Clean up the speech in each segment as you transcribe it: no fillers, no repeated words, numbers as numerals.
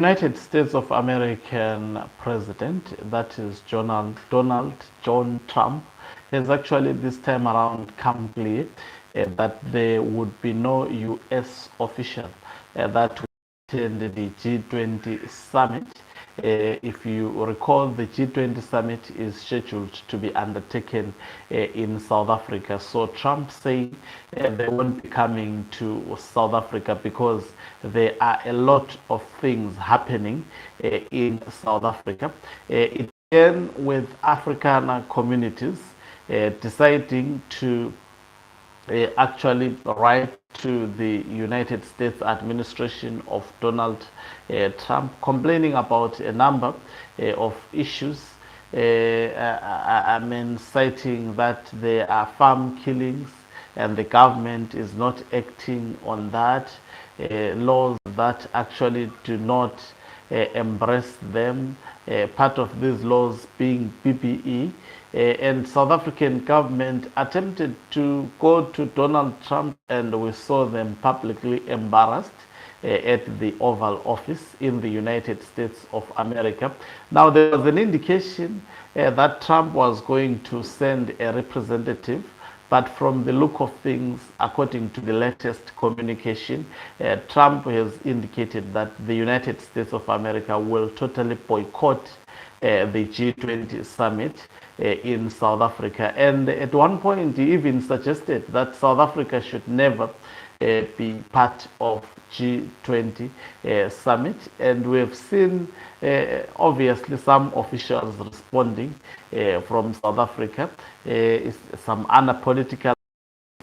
United States of American president, that is Donald John Trump, has actually this time around come clear that there would be no U.S. official that would attend the G20 summit. If you recall, the G20 summit is scheduled to be undertaken in South Africa. So Trump saying they won't be coming to South Africa because there are a lot of things happening in South Africa. It began with African communities deciding to actually write to the United States administration of Donald Trump, complaining about a number of issues. Citing that there are farm killings and the government is not acting on that, laws that actually do not embrace them, part of these laws being PPE. And South African government attempted to go to Donald Trump, and we saw them publicly embarrassed at the Oval Office in the United States of America. Now, there was an indication that Trump was going to send a representative, but from the look of things, according to the latest communication, Trump has indicated that the United States of America will totally boycott the G20 summit in South Africa. And at one point, he even suggested that South Africa should never be part of G20 summit. And we have seen, obviously, some officials responding from South Africa, some unpolitical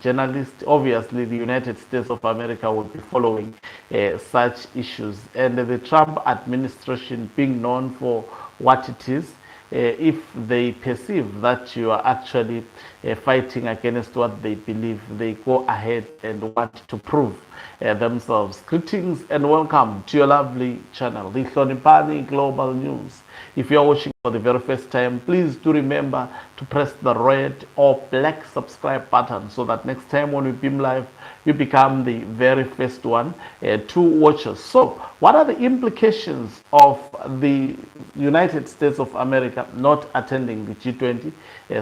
journalists. Obviously, the United States of America will be following such issues. And the Trump administration, being known for what it is, if they perceive that you are actually fighting against what they believe, they go ahead and want to prove themselves. Greetings and welcome to your lovely channel, the Hlonipani Global News. If you are watching for the very first time, please do remember to press the red or black subscribe button so that next time when we beam live, you become the very first one to watch us. So, what are the implications of the United States of America not attending the G20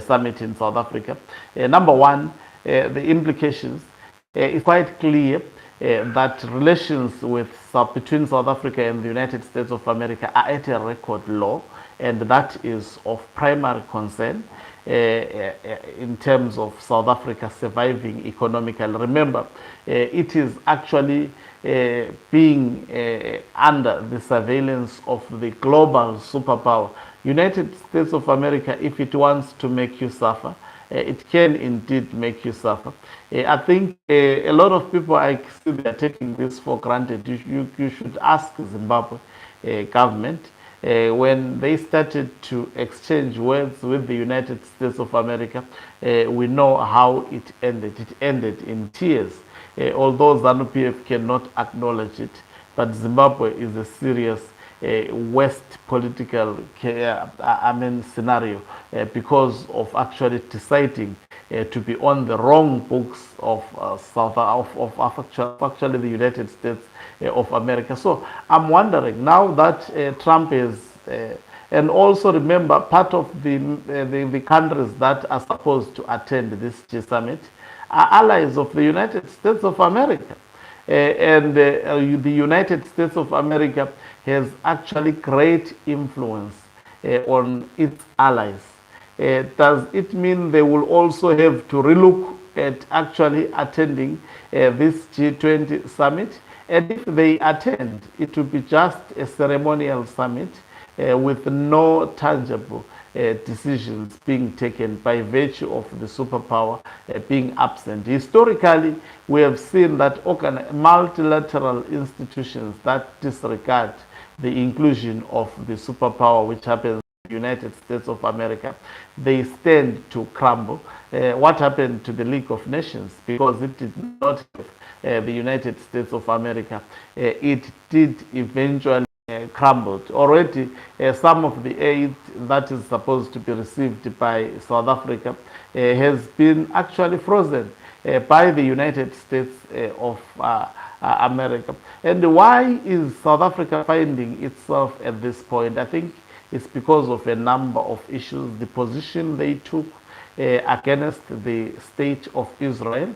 summit in South Africa? Number one, the implications is quite clear that relations between South Africa and the United States of America are at a record low, and that is of primary concern in terms of South Africa surviving economically. Remember, it is actually being under the surveillance of the global superpower. United States of America, if it wants to make you suffer, it can indeed make you suffer. I think a lot of people, I see they are taking this for granted. You should ask Zimbabwe government when they started to exchange words with the United States of America. We know how it ended. It ended in tears. Although ZANU-PF cannot acknowledge it, but Zimbabwe is a serious West political scenario because of actually deciding to be on the wrong books of actually the United States of America. So I'm wondering now that Trump is, and also remember, part of the countries that are supposed to attend this G summit are allies of the United States of America. And the United States of America has actually great influence on its allies. Does it mean they will also have to relook at actually attending this G20 summit? And if they attend, it will be just a ceremonial summit with no tangible decisions being taken by virtue of the superpower being absent. Historically, we have seen that multilateral institutions that disregard the inclusion of the superpower, which happens in the United States of America, they stand to crumble. What happened to the League of Nations? Because it did not have the United States of America, it did eventually crumbled. Already, some of the aid that is supposed to be received by South Africa has been actually frozen by the United States of America. And why is South Africa finding itself at this point? I think it's because of a number of issues. The position they took against the state of Israel,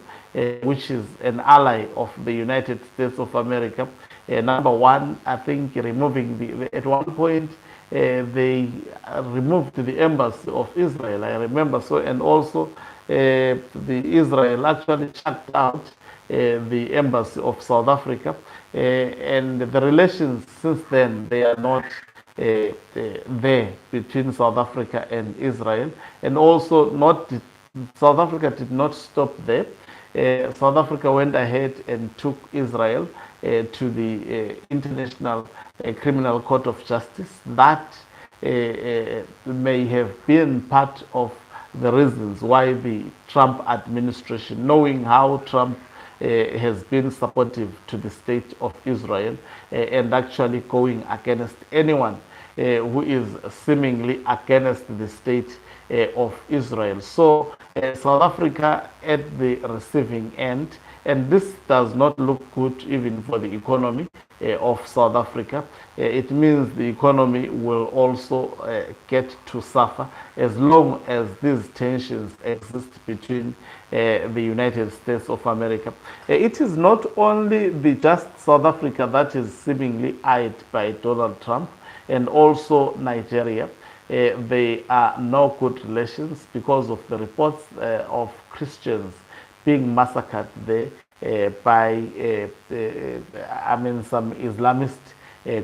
which is an ally of the United States of America. Number one, I think removing at one point they removed the embassy of Israel. I remember so, and also the Israel actually shut out the embassy of South Africa, and the relations since then they are not there between South Africa and Israel, and also not South Africa did not stop there. South Africa went ahead and took Israel to the International Criminal Court of Justice. That may have been part of the reasons why the Trump administration, knowing how Trump has been supportive to the state of Israel and actually going against anyone who is seemingly against the state of Israel. So South Africa at the receiving end, and this does not look good even for the economy of South Africa. It means the economy will also get to suffer as long as these tensions exist between the United States of America. It is not only the just South Africa that is seemingly eyed by Donald Trump, and also Nigeria. There are no good relations because of the reports of Christians being massacred there by, some Islamist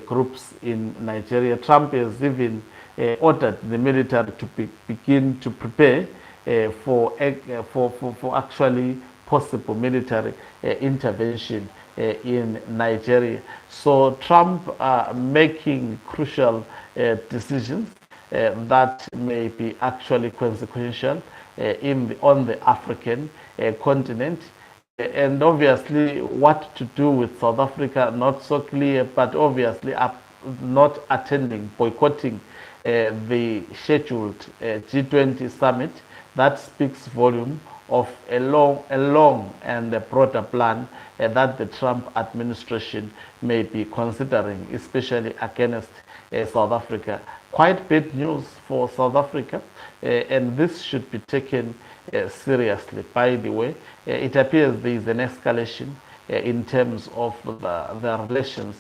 groups in Nigeria. Trump has even ordered the military to begin to prepare for actually possible military intervention in Nigeria. So Trump making crucial decisions that may be actually consequential on the African continent. And obviously, what to do with South Africa, not so clear, but obviously not attending, boycotting the scheduled G20 summit. That speaks volume of a long and a broader plan that the Trump administration may be considering, especially against South Africa. Quite bad news for South Africa, and this should be taken seriously. By the way, it appears there is an escalation in terms of the relations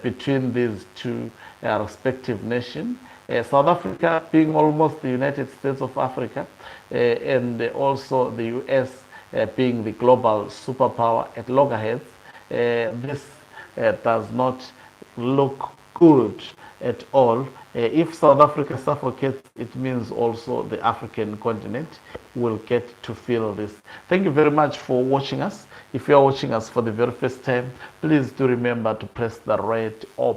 between these two respective nations. South Africa being almost the United States of Africa, and also the US being the global superpower at loggerheads, this does not look good at all. If South Africa suffocates, it means also the African continent will get to feel this. Thank you very much for watching us. If you are watching us for the very first time, please do remember to press the red or